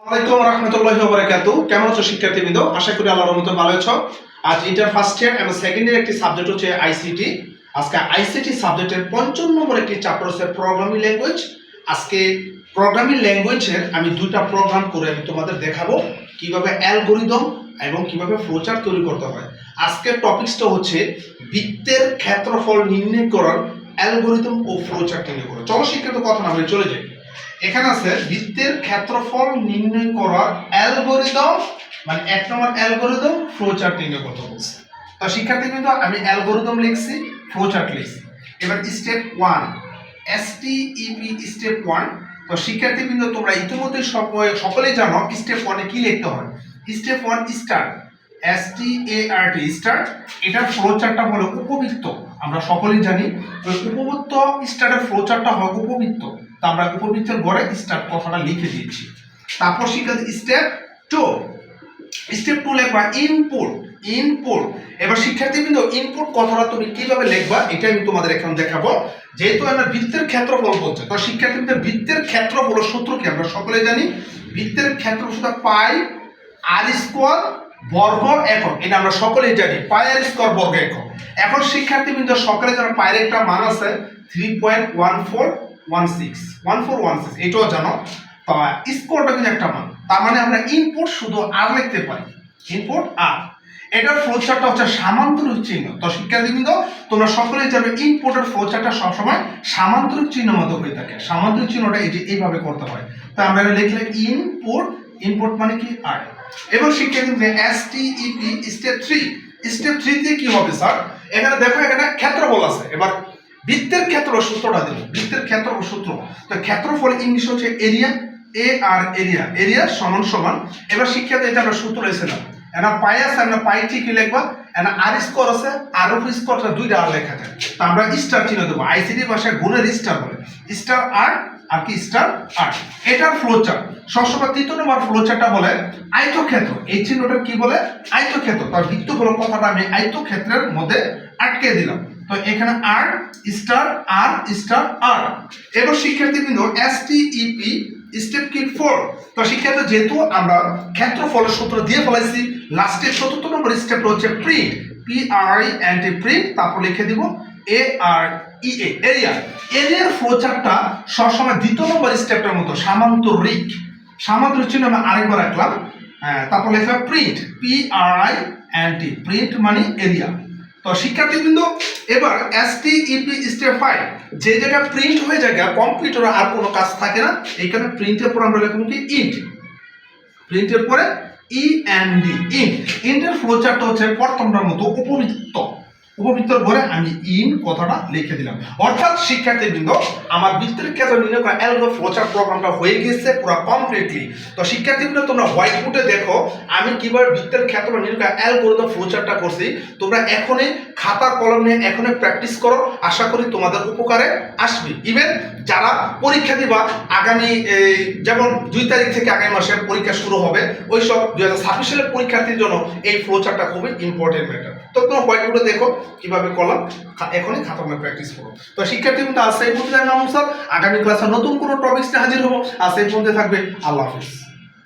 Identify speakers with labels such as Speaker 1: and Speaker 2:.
Speaker 1: আসসালামু আলাইকুম রহমতুল্লাহি ওয়া বারাকাতুহু। কেমন আছো শিক্ষার্থীবৃন্দ? আশা করি আল্লাহর রহমতে ভালো আছো। আজ ইন্টার ফার্স্ট ইয়ার এবং সেকেন্ড ইয়ার একটি সাবজেক্ট হচ্ছে আইসিটি। আজকে আইসিটি সাবজেক্টের ৫ম নম্বর একটি চ্যাপ্টার হচ্ছে প্রোগ্রামিং ল্যাঙ্গুয়েজ। আজকে প্রোগ্রামিং ল্যাঙ্গুয়েজের আমি দুইটা প্রোগ্রাম করে আমি তোমাদের দেখাবো কিভাবে অ্যালগরিদম এবং কিভাবে ফ্লোচার্ট তৈরি করতে হয়। আজকের টপিকসটা হচ্ছে বৃত্তের ক্ষেত্রফল নির্ণয় করার অ্যালগরিদম ও ফ্লোচার্ট নির্ণয় করা। চলো শিক্ষার্থী কথা না বলে চলে যাই। এখানে আছে বৃত্তের ক্ষেত্রফল নির্ণয় করার অ্যালগরিদম, মানে এক নম্বর অ্যালগরিদম ফ্লোচার্ট নির্ণয় করতে বলছে। তো শিক্ষার্থী কিন্তু আমি অ্যালগরিদম লিখছি, ফ্লোচার্ট লিখছি। এবার স্টেপ 1 STEP স্টেপ 1। তো শিক্ষার্থী কিন্তু তোমরা ইতিমধ্যে সকলেই জানো স্টেপ 1 এ কি লিখতে হয়। Step 1 start, START start. এটার ফ্লোচার্টটা হলো উপবৃত্ত। আমরা সকলেই জানি উপবৃত্ত স্টার্টের ফ্লোচার্টটা হয় উপবৃত্ত। তো আমরা উপবৃত্তের গড়ে স্টার্ট কথাটা লিখে দিয়েছি। তারপর শিক্ষার্থী স্টেপ 2, স্টেপ 2 লিখবা ইনপুট। এবার শিক্ষার্থীবৃন্দ ইনপুট কথাটা তুমি কিভাবে লিখবা এটা আমি তোমাদের এখন দেখাবো। যেহেতু আমরা বৃত্তের ক্ষেত্রফল বলছে, তো শিক্ষার্থীবৃন্দ বৃত্তের ক্ষেত্রফল সূত্র কি আমরা সকলে জানি। বৃত্তের ক্ষেত্রফল সূত্র পাই আর স্কয়ার বর্গ একক, এটা আমরা সকলেই জানি, পাই আর স্কয়ার বর্গ একক। এখন শিক্ষার্থীবৃন্দ সকলে জানো পায়ের একটা মান আছে 3.1416 এটাও জানো। তো স্কোয়ারটা কিন্তু একটা মান, তার মানে আমরা ইনপুট শুধু আর লিখতে পারি, ইনপুট আর। এটার ফ্লোচার্টটা হচ্ছে সামান্তরিক চিহ্ন। তো শিক্ষার্থীবৃন্দ তোমরা সকলেই জানো ইনপুটের ফ্লোচার্টটা সবসময় সামান্তরিক চিহ্ন মতো হয়ে থাকে। সামান্তরিক চিহ্নটা এই যে এইভাবে করতে হয়। তো আমরা লিখলে ইনপুট মানে কি আর। এবং শিক্ষার্থীবৃন্দ STEP স্টেপ 3, স্টেপ 3 তে কি হবে স্যার? এখানে দেখো এখানে ক্ষেত্রফল আছে। এবার বৃত্তের ক্ষেত্রফল সূত্রটা দিল, বৃত্তের ক্ষেত্রফল সূত্র। তো ক্ষেত্রফল ইংলিশ হচ্ছে এরিয়া, এরিয়া সমান সমান। এবার শিক্ষার্থী এটা আমরা সূত্র লিখছিলাম। এনা পাই আছে, আমরা পাই ঠিক লিখবা। এনা আর স্কয়ার আছে, আর অফ স্কয়ারটা দুইটা আর লেখা যায়। তো আমরা স্টার চিহ্ন দেব, আইসিটি ভাষায় গুণের স্টার বলে। স্টার আর কি স্টার আর। এটার ফ্লোচার্ট সবসময় 3 নম্বর ফ্লোচার্টটা বলে আয়তক্ষেত্র। এই চিহ্নটা কি বলে? আয়তক্ষেত্র। তার বৃত্ত হলো কথাটা আমি আয়তক্ষেত্রের মধ্যে আটকে দিলাম। তো এখানে আর স্টার আর। এবার শিক্ষার্থীবৃন্দ STEP স্টেপ কি 4। তো শিক্ষার্থী যেহেতু আমরা ক্ষেত্রফলের সূত্র দিয়ে ফেলাইছি, লাস্টে 74 নম্বর স্টেপ হচ্ছে প্রিন্ট, PRINT প্রিন্ট। তারপর লিখে দিব AREA এরিয়ার ফ্লোচার্টটা সবসময় 2 নম্বর স্টেপটার মতো সামান্তরিক চিহ্ন আমি আরেকবার রাখলাম। তারপর লিখলাম প্রিন্ট, PRINT প্রিন্ট মানে এরিয়া। তো শিক্ষার্থীবৃন্দ এবার STEP স্টেপ 5, যে জায়গা প্রিন্ট হয়ে যায় কম্পিউটারে আর কোনো কাজ থাকে না, এইখানে প্রিন্টের পর আমরা লিখব কি ইন্ট, প্রিন্টের পরে END ইন্টের ফ্লোচার্টটা হচ্ছে প্রথমটার মতো উপবৃত্তর ঘরে আমি ইন কথাটা লিখে দিলাম। অর্থাৎ শিক্ষার্থীবৃন্দ আমার বৃত্তের ক্ষেত্র নির্ণয় করা অ্যালগরিদম ফ্লোচার্ট প্রোগ্রামটা হয়ে গেছে পুরো কমপ্লিটলি। তো শিক্ষার্থীবৃন্দ তোমরা হোয়াইট বোর্ডে দেখো আমি কিভাবে বৃত্তের ক্ষেত্র নির্ণয় করা অ্যালগরিদম ফ্লোচার্টটা করছি। তোমরা এখনই খাতা কলম নিয়ে এখনই প্র্যাকটিস করো, আশা করি তোমাদের উপকারে আসবে। ইভেন যারা পরীক্ষা দিবা আগামী যেমন 2 তারিখ থেকে আগামী মাসে পরীক্ষা শুরু হবে, ওইসব 2026 সালের পরীক্ষার্থীর জন্য এই ফ্লোচার্টটা খুবই ইম্পর্টেন্ট ম্যাটার। তো তোমরা হোয়াইট বোর্ডে দেখো কিভাবে করলাম, এখনই খাতা কলমে প্র্যাকটিস করো। তো শিক্ষার্থীবৃন্দ আজ এই পর্যন্ত, আগামী ক্লাসে নতুন কোনো টপিকস নিয়ে হাজির হবো। আজ এই পর্যন্ত থাকবে, আল্লাহ হাফেজ।